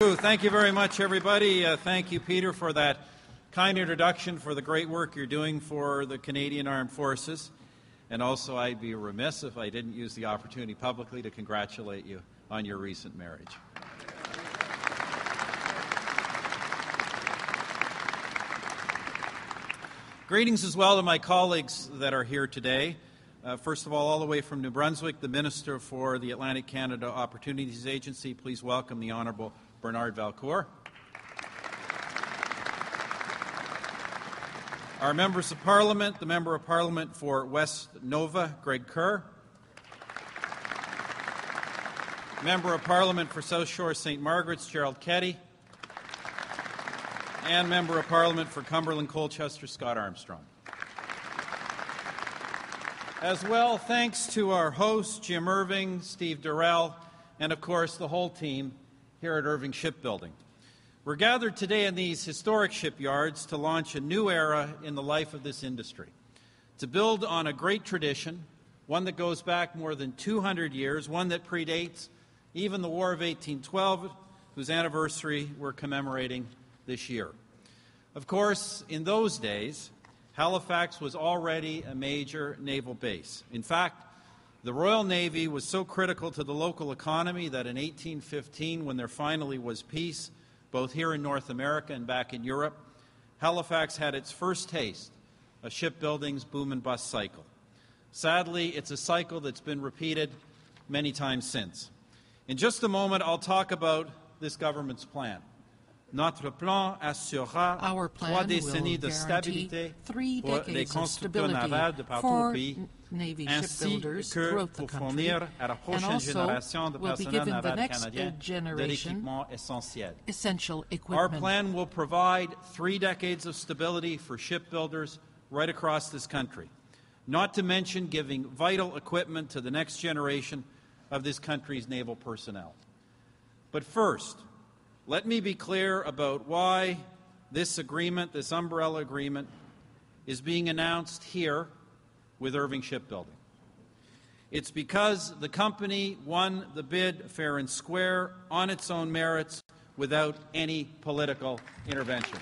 Thank you very much, everybody. Thank you, Peter, for that kind introduction, for the great work you're doing for the Canadian Armed Forces. And also, I'd be remiss if I didn't use the opportunity publicly to congratulate you on your recent marriage. Greetings as well to my colleagues that are here today. First of all the way from New Brunswick, the Minister for the Atlantic Canada Opportunities Agency. Please welcome the Honourable Bernard Valcourt. Our members of Parliament, the Member of Parliament for West Nova, Greg Kerr. Member of Parliament for South Shore St. Margaret's, Gerald Keddy. And Member of Parliament for Cumberland Colchester, Scott Armstrong. As well, thanks to our hosts, Jim Irving, Steve Darrell, and of course the whole team here at Irving Shipbuilding. We're gathered today in these historic shipyards to launch a new era in the life of this industry, to build on a great tradition, one that goes back more than 200 years, one that predates even the War of 1812, whose anniversary we're commemorating this year. Of course, in those days, Halifax was already a major naval base. In fact, the Royal Navy was so critical to the local economy that in 1815, when there finally was peace, both here in North America and back in Europe, Halifax had its first taste of shipbuilding's boom and bust cycle. Sadly, it's a cycle that's been repeated many times since. In just a moment, I'll talk about this government's plan. Notre plan assurera 3 décennies de stabilité pour les constructeurs navals de partout au pays, ainsi que pour fournir à la prochaine génération de personnel naval canadien de l'équipement essentiel. Our plan will provide 3 decades of stability for shipbuilders right across this country, not to mention giving vital equipment to the next generation of this country's naval personnel. But first, let me be clear about why this agreement, this umbrella agreement, is being announced here with Irving Shipbuilding. It's because the company won the bid fair and square on its own merits without any political intervention.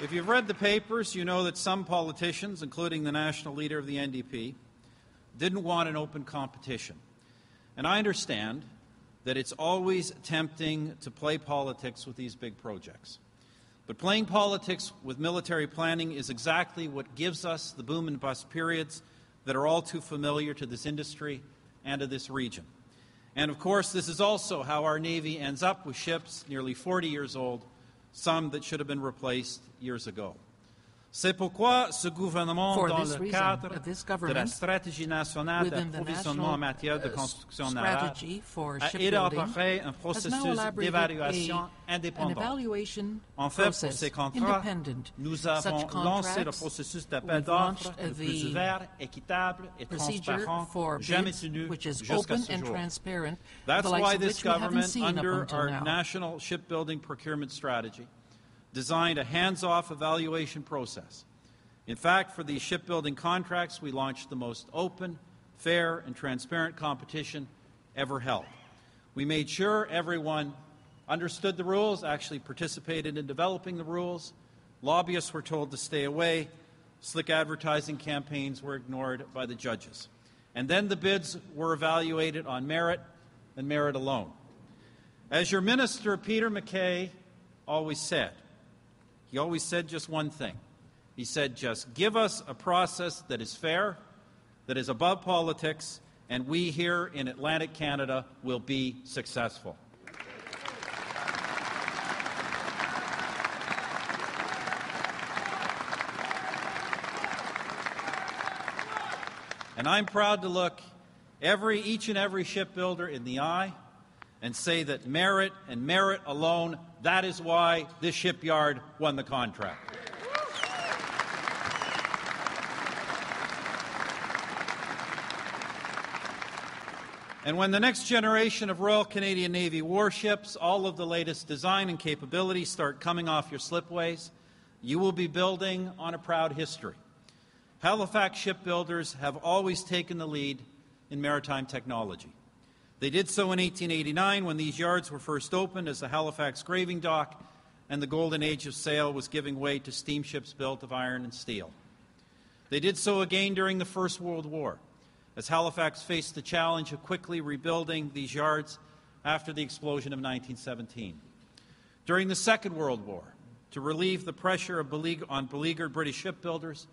If you've read the papers, you know that some politicians, including the national leader of the NDP, didn't want an open competition. And I understand that it's always tempting to play politics with these big projects. But playing politics with military planning is exactly what gives us the boom and bust periods that are all too familiar to this industry and to this region. And of course, this is also how our Navy ends up with ships nearly 40 years old, some that should have been replaced years ago. C'est pourquoi ce gouvernement, dans le cadre de la stratégie nationale d'approvisionnement en matière de construction navale, a élaboré un processus d'évaluation indépendant. En fait, pour ces contrats, nous avons lancé le processus d'appel d'offres le plus ouvert, équitable et transparent jamais tenu jusqu'à ce jour. That's why this government, under our national shipbuilding procurement strategy, designed a hands-off evaluation process. In fact, for these shipbuilding contracts, we launched the most open, fair, and transparent competition ever held. We made sure everyone understood the rules, actually participated in developing the rules. Lobbyists were told to stay away. Slick advertising campaigns were ignored by the judges. And then the bids were evaluated on merit and merit alone. As your minister, Peter MacKay, always said, he always said just one thing. He said, just give us a process that is fair, that is above politics, and we here in Atlantic Canada will be successful. And I'm proud to look each and every shipbuilder in the eye and say that merit and merit alone, that is why this shipyard won the contract. And when the next generation of Royal Canadian Navy warships, all of the latest design and capabilities start coming off your slipways, you will be building on a proud history. Halifax shipbuilders have always taken the lead in maritime technology. They did so in 1889 when these yards were first opened as the Halifax graving dock, and the golden age of sail was giving way to steamships built of iron and steel. They did so again during the First World War, as Halifax faced the challenge of quickly rebuilding these yards after the explosion of 1917. During the Second World War, to relieve the pressure on beleaguered British shipbuilders,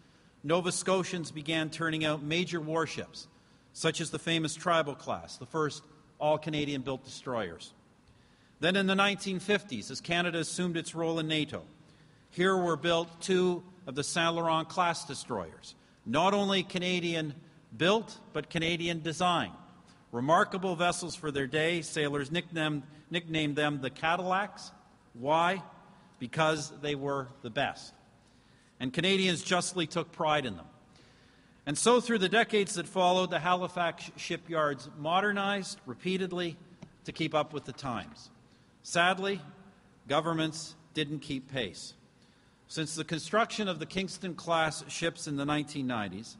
Nova Scotians began turning out major warships, such as the famous Tribal class, the first all-Canadian-built destroyers. Then in the 1950s, as Canada assumed its role in NATO, here were built two of the Saint Laurent class destroyers, not only Canadian-built, but Canadian-designed. Remarkable vessels for their day. Sailors nicknamed them the Cadillacs. Why? Because they were the best. And Canadians justly took pride in them. And so through the decades that followed, the Halifax shipyards modernized repeatedly to keep up with the times. Sadly, governments didn't keep pace. Since the construction of the Kingston-class ships in the 1990s,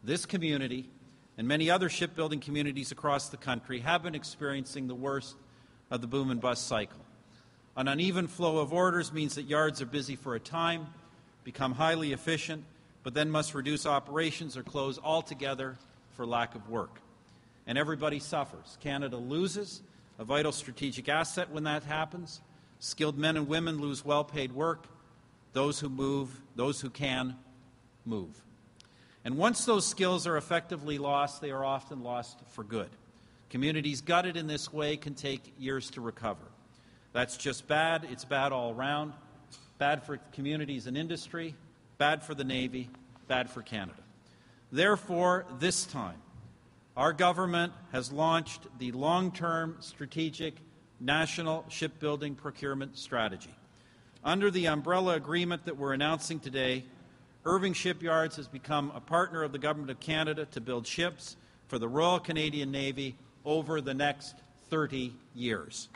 this community and many other shipbuilding communities across the country have been experiencing the worst of the boom and bust cycle. An uneven flow of orders means that yards are busy for a time, become highly efficient, but then must reduce operations or close altogether for lack of work. And everybody suffers. Canada loses a vital strategic asset when that happens. Skilled men and women lose well-paid work. Those who can, move. And once those skills are effectively lost, they are often lost for good. Communities gutted in this way can take years to recover. That's just bad. It's bad all around. Bad for communities and industry, bad for the Navy, bad for Canada. Therefore, this time, our government has launched the long-term strategic national shipbuilding procurement strategy. Under the umbrella agreement that we're announcing today, Irving Shipyards has become a partner of the Government of Canada to build ships for the Royal Canadian Navy over the next 30 years.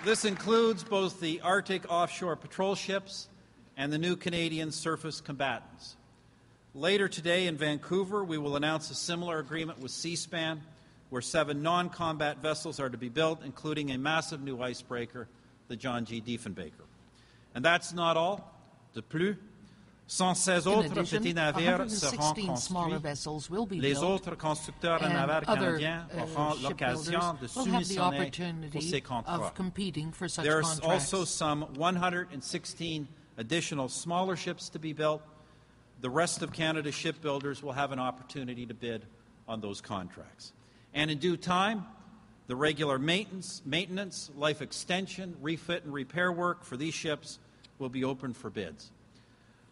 This includes both the Arctic offshore patrol ships and the new Canadian surface combatants. Later today in Vancouver, we will announce a similar agreement with Seaspan, where 7 non-combat vessels are to be built, including a massive new icebreaker, the John G. Diefenbaker. And that's not all. De plus, 116 autres petits navires seront construits. Les autres constructeurs de navires canadiens auront l'occasion de soumissionner pour ces contrats. There's also some 116 additional smaller ships to be built. The rest of Canada's shipbuilders will have an opportunity to bid on those contracts. And in due time, the regular maintenance, life extension, refit and repair work for these ships will be open for bids.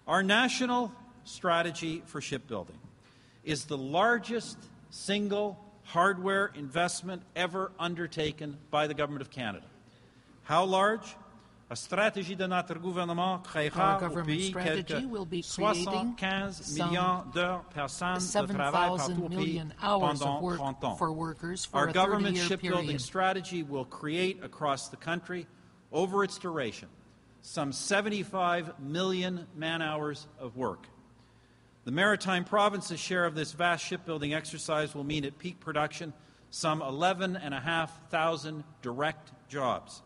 Our national strategy for shipbuilding is the largest single hardware investment ever undertaken by the Government of Canada. How large? La stratégie de notre gouvernement créera au pays quelques 75 millions d'heures personnes de travail partout au pays pendant 30 ans. Our government shipbuilding strategy will create across the country, over its duration, some 75 million man-hours of work. The Maritime Province's share of this vast shipbuilding exercise will mean at peak production some 11,500 direct jobs.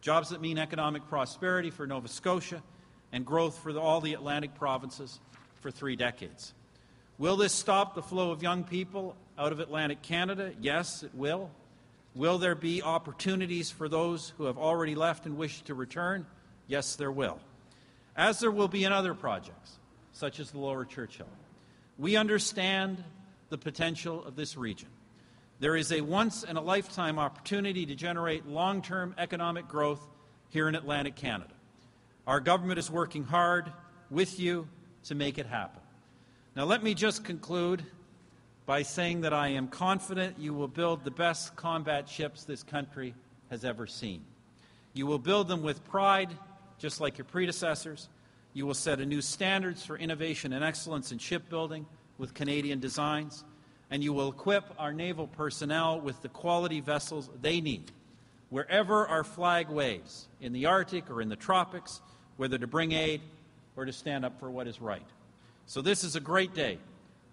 Jobs that mean economic prosperity for Nova Scotia and growth for all the Atlantic provinces for 3 decades. Will this stop the flow of young people out of Atlantic Canada? Yes, it will. Will there be opportunities for those who have already left and wish to return? Yes, there will. As there will be in other projects, such as the Lower Churchill. We understand the potential of this region. There is a once-in-a-lifetime opportunity to generate long-term economic growth here in Atlantic Canada. Our government is working hard with you to make it happen. Now, let me just conclude by saying that I am confident you will build the best combat ships this country has ever seen. You will build them with pride, just like your predecessors. You will set a new standards for innovation and excellence in shipbuilding with Canadian designs. And you will equip our naval personnel with the quality vessels they need wherever our flag waves, in the Arctic or in the tropics, whether to bring aid or to stand up for what is right. So this is a great day,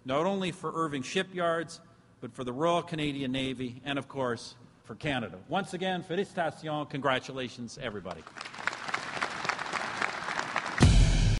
not only for Irving Shipyards, but for the Royal Canadian Navy and, of course, for Canada. Once again, félicitations, congratulations, everybody.